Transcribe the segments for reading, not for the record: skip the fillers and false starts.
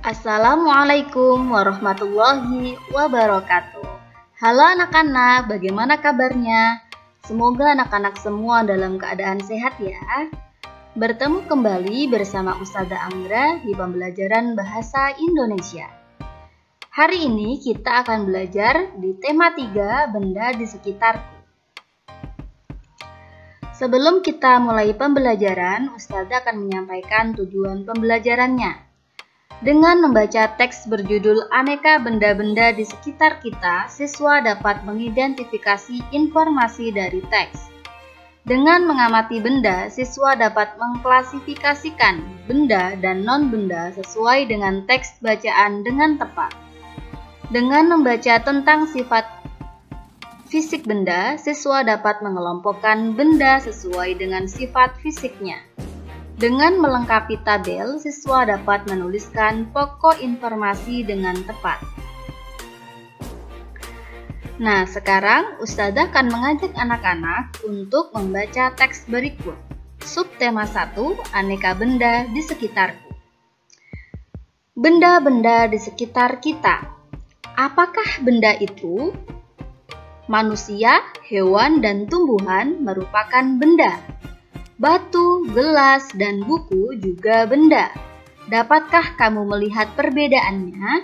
Assalamualaikum warahmatullahi wabarakatuh. Halo anak-anak, bagaimana kabarnya? Semoga anak-anak semua dalam keadaan sehat ya. Bertemu kembali bersama Ustazah Anggra di pembelajaran Bahasa Indonesia. Hari ini kita akan belajar di tema 3, benda di sekitarku. Sebelum kita mulai pembelajaran, Ustazah akan menyampaikan tujuan pembelajarannya. Dengan membaca teks berjudul Aneka Benda-benda di Sekitar Kita, siswa dapat mengidentifikasi informasi dari teks. Dengan mengamati benda, siswa dapat mengklasifikasikan benda dan non-benda sesuai dengan teks bacaan dengan tepat. Dengan membaca tentang sifat fisik benda, siswa dapat mengelompokkan benda sesuai dengan sifat fisiknya. Dengan melengkapi tabel, siswa dapat menuliskan pokok informasi dengan tepat. Nah, sekarang Ustazah akan mengajak anak-anak untuk membaca teks berikut. Subtema 1, Aneka Benda di Sekitarku. Benda-benda di sekitar kita. Apakah benda itu? Manusia, hewan, dan tumbuhan merupakan benda. Batu, gelas, dan buku juga benda. Dapatkah kamu melihat perbedaannya?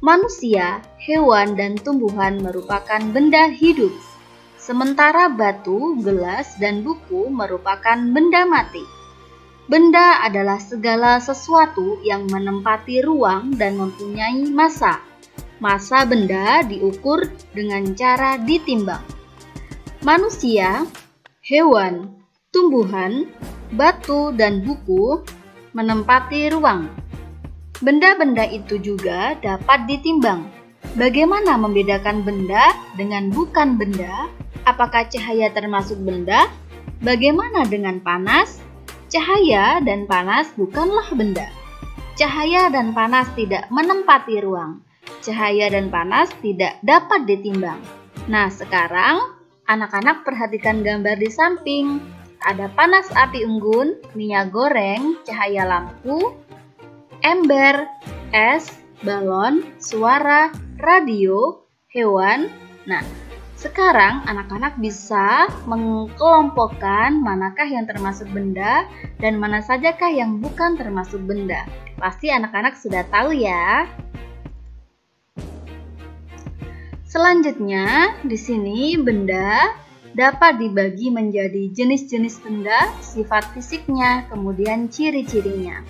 Manusia, hewan, dan tumbuhan merupakan benda hidup. Sementara batu, gelas, dan buku merupakan benda mati. Benda adalah segala sesuatu yang menempati ruang dan mempunyai massa. Massa benda diukur dengan cara ditimbang. Manusia, hewan, tumbuhan, batu, dan buku menempati ruang. Benda-benda itu juga dapat ditimbang. Bagaimana membedakan benda dengan bukan benda? Apakah cahaya termasuk benda? Bagaimana dengan panas? Cahaya dan panas bukanlah benda. Cahaya dan panas tidak menempati ruang. Cahaya dan panas tidak dapat ditimbang. Nah, sekarang anak-anak perhatikan gambar di samping. Ada panas api unggun, minyak goreng, cahaya lampu, ember, es, balon, suara, radio, hewan. Nah, sekarang anak-anak bisa mengelompokkan manakah yang termasuk benda dan mana sajakah yang bukan termasuk benda. Pasti anak-anak sudah tahu ya. Selanjutnya, di sini benda dapat dibagi menjadi jenis-jenis benda, sifat fisiknya, kemudian ciri-cirinya.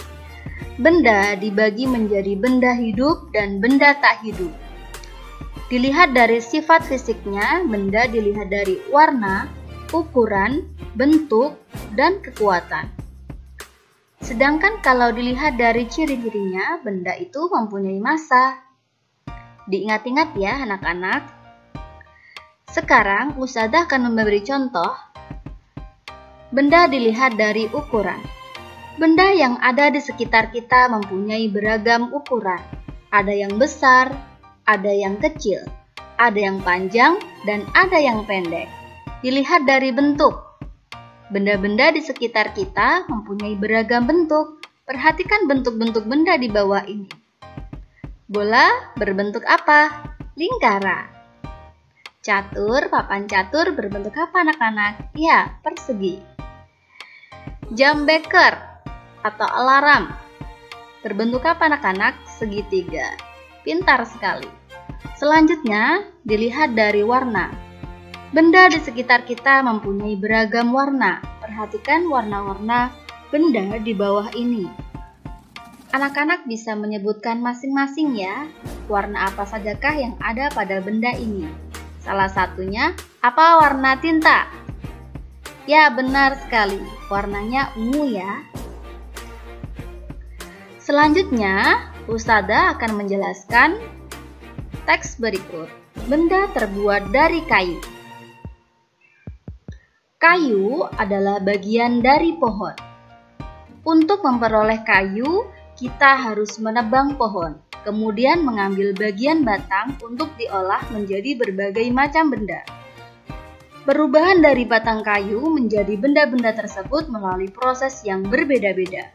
Benda dibagi menjadi benda hidup dan benda tak hidup. Dilihat dari sifat fisiknya, benda dilihat dari warna, ukuran, bentuk, dan kekuatan. Sedangkan kalau dilihat dari ciri-cirinya, benda itu mempunyai massa. Diingat-ingat ya anak-anak. Sekarang, Ustazah akan memberi contoh. Benda dilihat dari ukuran. Benda yang ada di sekitar kita mempunyai beragam ukuran. Ada yang besar, ada yang kecil, ada yang panjang, dan ada yang pendek. Dilihat dari bentuk. Benda-benda di sekitar kita mempunyai beragam bentuk. Perhatikan bentuk-bentuk benda di bawah ini. Bola berbentuk apa? Lingkaran. Catur, papan catur berbentuk apa anak-anak? Ya, persegi. Jam beker atau alarm berbentuk apa anak-anak? Segitiga. Pintar sekali. Selanjutnya, dilihat dari warna. Benda di sekitar kita mempunyai beragam warna. Perhatikan warna-warna benda di bawah ini. Anak-anak bisa menyebutkan masing-masing ya, warna apa sajakah yang ada pada benda ini. Salah satunya, apa warna tinta? Ya, benar sekali. Warnanya ungu ya. Selanjutnya, Ustazah akan menjelaskan teks berikut. Benda terbuat dari kayu. Kayu adalah bagian dari pohon. Untuk memperoleh kayu, kita harus menebang pohon. Kemudian mengambil bagian batang untuk diolah menjadi berbagai macam benda. Perubahan dari batang kayu menjadi benda-benda tersebut melalui proses yang berbeda-beda.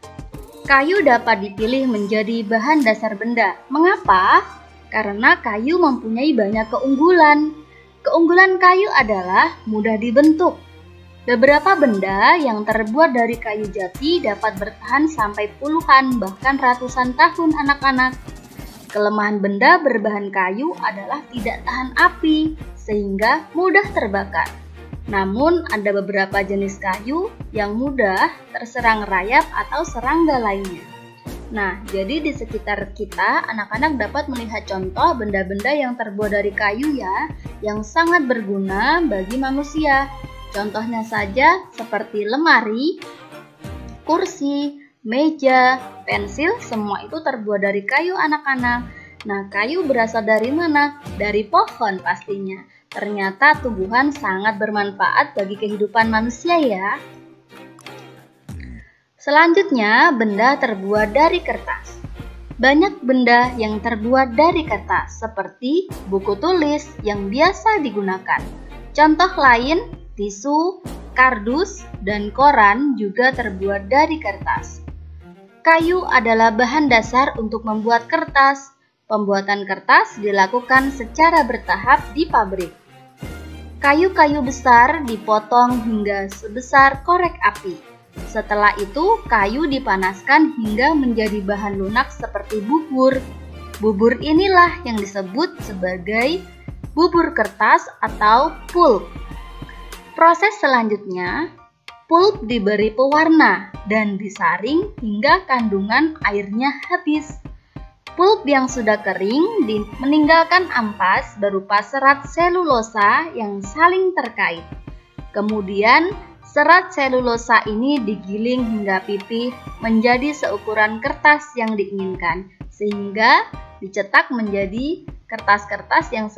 Kayu dapat dipilih menjadi bahan dasar benda. Mengapa? Karena kayu mempunyai banyak keunggulan. Keunggulan kayu adalah mudah dibentuk. Beberapa benda yang terbuat dari kayu jati dapat bertahan sampai puluhan bahkan ratusan tahun anak-anak. Kelemahan benda berbahan kayu adalah tidak tahan api sehingga mudah terbakar. Namun ada beberapa jenis kayu yang mudah terserang rayap atau serangga lainnya. Nah, jadi di sekitar kita anak-anak dapat melihat contoh benda-benda yang terbuat dari kayu ya, yang sangat berguna bagi manusia. Contohnya saja seperti lemari, kursi, meja, pensil, semua itu terbuat dari kayu anak-anak. Nah, kayu berasal dari mana? Dari pohon pastinya. Ternyata tumbuhan sangat bermanfaat bagi kehidupan manusia ya. Selanjutnya, benda terbuat dari kertas. Banyak benda yang terbuat dari kertas, seperti buku tulis yang biasa digunakan. Contoh lain, tisu, kardus, dan koran juga terbuat dari kertas. Kayu adalah bahan dasar untuk membuat kertas. Pembuatan kertas dilakukan secara bertahap di pabrik. Kayu-kayu besar dipotong hingga sebesar korek api. Setelah itu, kayu dipanaskan hingga menjadi bahan lunak seperti bubur. Bubur inilah yang disebut sebagai bubur kertas atau pulp. Proses selanjutnya, pulp diberi pewarna dan disaring hingga kandungan airnya habis. Pulp yang sudah kering meninggalkan ampas berupa serat selulosa yang saling terkait. Kemudian, serat selulosa ini digiling hingga pipih menjadi seukuran kertas yang diinginkan, sehingga dicetak menjadi kertas-kertas yang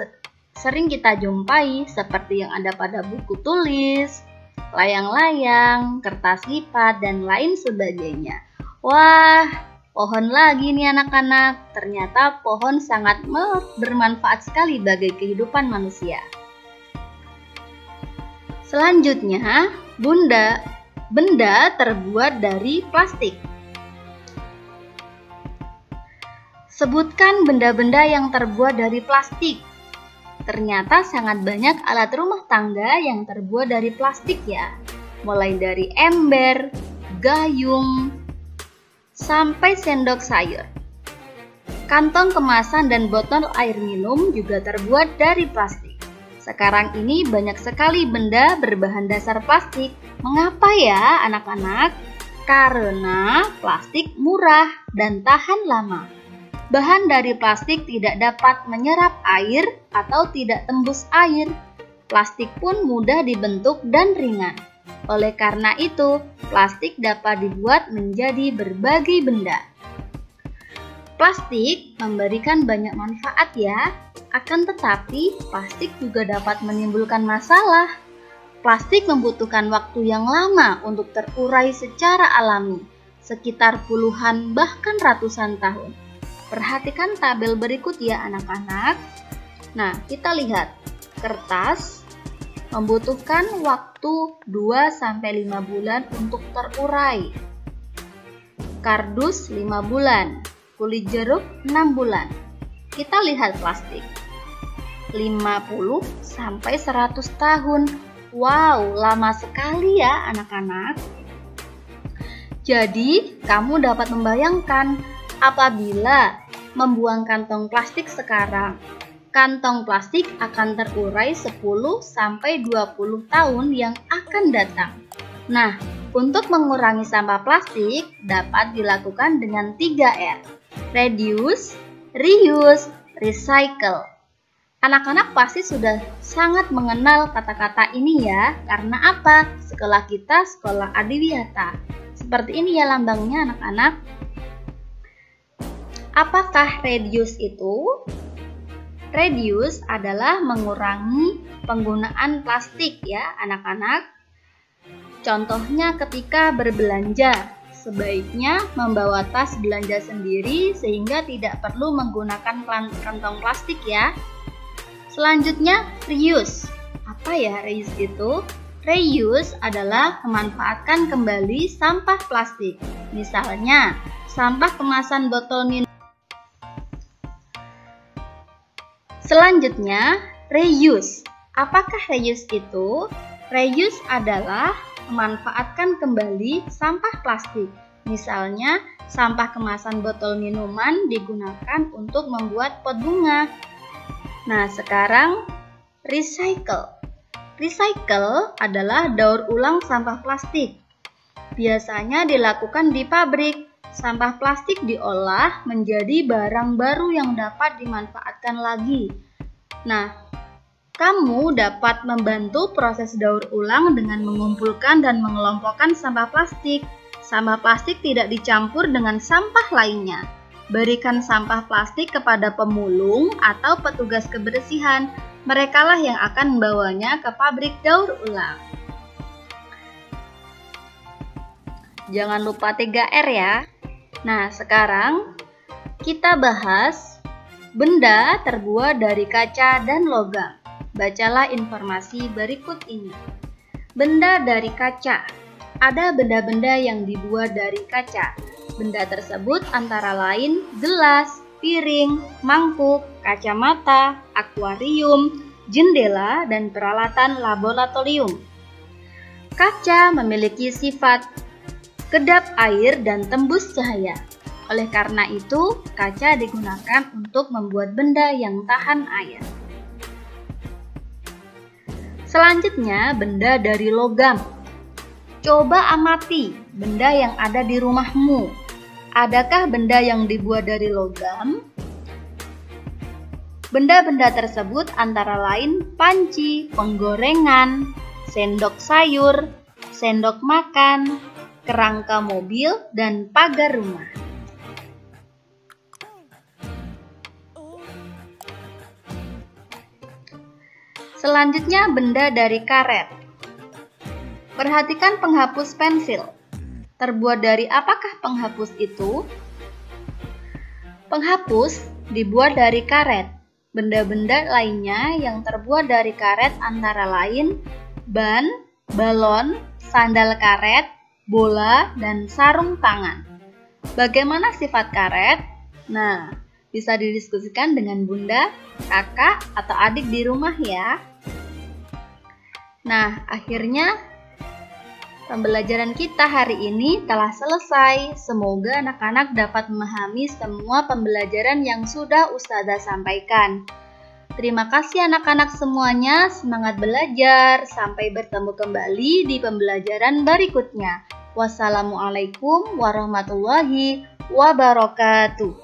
sering kita jumpai seperti yang ada pada buku tulis, layang-layang, kertas lipat, dan lain sebagainya. Wah, pohon lagi nih anak-anak. Ternyata pohon sangat bermanfaat sekali bagi kehidupan manusia. Selanjutnya, benda terbuat dari plastik. Sebutkan benda-benda yang terbuat dari plastik. Ternyata sangat banyak alat rumah tangga yang terbuat dari plastik ya. Mulai dari ember, gayung, sampai sendok sayur. Kantong kemasan dan botol air minum juga terbuat dari plastik. Sekarang ini banyak sekali benda berbahan dasar plastik. Mengapa ya anak-anak? Karena plastik murah dan tahan lama. Bahan dari plastik tidak dapat menyerap air atau tidak tembus air. Plastik pun mudah dibentuk dan ringan. Oleh karena itu, plastik dapat dibuat menjadi berbagai benda. Plastik memberikan banyak manfaat ya, akan tetapi plastik juga dapat menimbulkan masalah. Plastik membutuhkan waktu yang lama untuk terurai secara alami, sekitar puluhan bahkan ratusan tahun. Perhatikan tabel berikut ya anak-anak. Nah, kita lihat kertas membutuhkan waktu 2-5 bulan untuk terurai. Kardus 5 bulan, kulit jeruk 6 bulan. Kita lihat plastik. 50-100 tahun. Wow, lama sekali ya anak-anak. Jadi, kamu dapat membayangkan apabila membuang kantong plastik sekarang, kantong plastik akan terurai 10-20 tahun yang akan datang. Nah, untuk mengurangi sampah plastik dapat dilakukan dengan 3R. Reduce, reuse, recycle. Anak-anak pasti sudah sangat mengenal kata-kata ini ya. Karena apa? Sekolah kita sekolah adiwiyata. Seperti ini ya lambangnya anak-anak. Apakah reduce itu? Reduce adalah mengurangi penggunaan plastik ya anak-anak. Contohnya ketika berbelanja, sebaiknya membawa tas belanja sendiri sehingga tidak perlu menggunakan kantong plastik ya. Selanjutnya reuse. Apa ya reuse itu? Reuse adalah memanfaatkan kembali sampah plastik. Misalnya, sampah kemasan botol minum. Selanjutnya, reuse. Apakah reuse itu? Reuse adalah memanfaatkan kembali sampah plastik. Misalnya, sampah kemasan botol minuman digunakan untuk membuat pot bunga. Nah, sekarang recycle. Recycle adalah daur ulang sampah plastik. Biasanya dilakukan di pabrik. Sampah plastik diolah menjadi barang baru yang dapat dimanfaatkan lagi. Nah, kamu dapat membantu proses daur ulang dengan mengumpulkan dan mengelompokkan sampah plastik. Sampah plastik tidak dicampur dengan sampah lainnya. Berikan sampah plastik kepada pemulung atau petugas kebersihan. Merekalah yang akan membawanya ke pabrik daur ulang. Jangan lupa 3R ya. Nah, sekarang kita bahas benda terbuat dari kaca dan logam. Bacalah informasi berikut ini. Benda dari kaca. Ada benda-benda yang dibuat dari kaca. Benda tersebut antara lain gelas, piring, mangkuk, kacamata, akuarium, jendela, dan peralatan laboratorium. Kaca memiliki sifat kedap air dan tembus cahaya. Oleh karena itu, kaca digunakan untuk membuat benda yang tahan air. Selanjutnya, benda dari logam. Coba amati benda yang ada di rumahmu. Adakah benda yang dibuat dari logam? Benda-benda tersebut antara lain panci, penggorengan, sendok sayur, sendok makan, kerangka mobil, dan pagar rumah. Selanjutnya, benda dari karet. Perhatikan penghapus pensil. Terbuat dari apakah penghapus itu? Penghapus dibuat dari karet. Benda-benda lainnya yang terbuat dari karet antara lain ban, balon, sandal karet, bola, dan sarung tangan. Bagaimana sifat karet? Nah, bisa didiskusikan dengan bunda, kakak, atau adik di rumah ya. Nah, akhirnya pembelajaran kita hari ini telah selesai. Semoga anak-anak dapat memahami semua pembelajaran yang sudah Ustazah sampaikan. Terima kasih anak-anak semuanya, semangat belajar. Sampai bertemu kembali di pembelajaran berikutnya. Wassalamualaikum warahmatullahi wabarakatuh.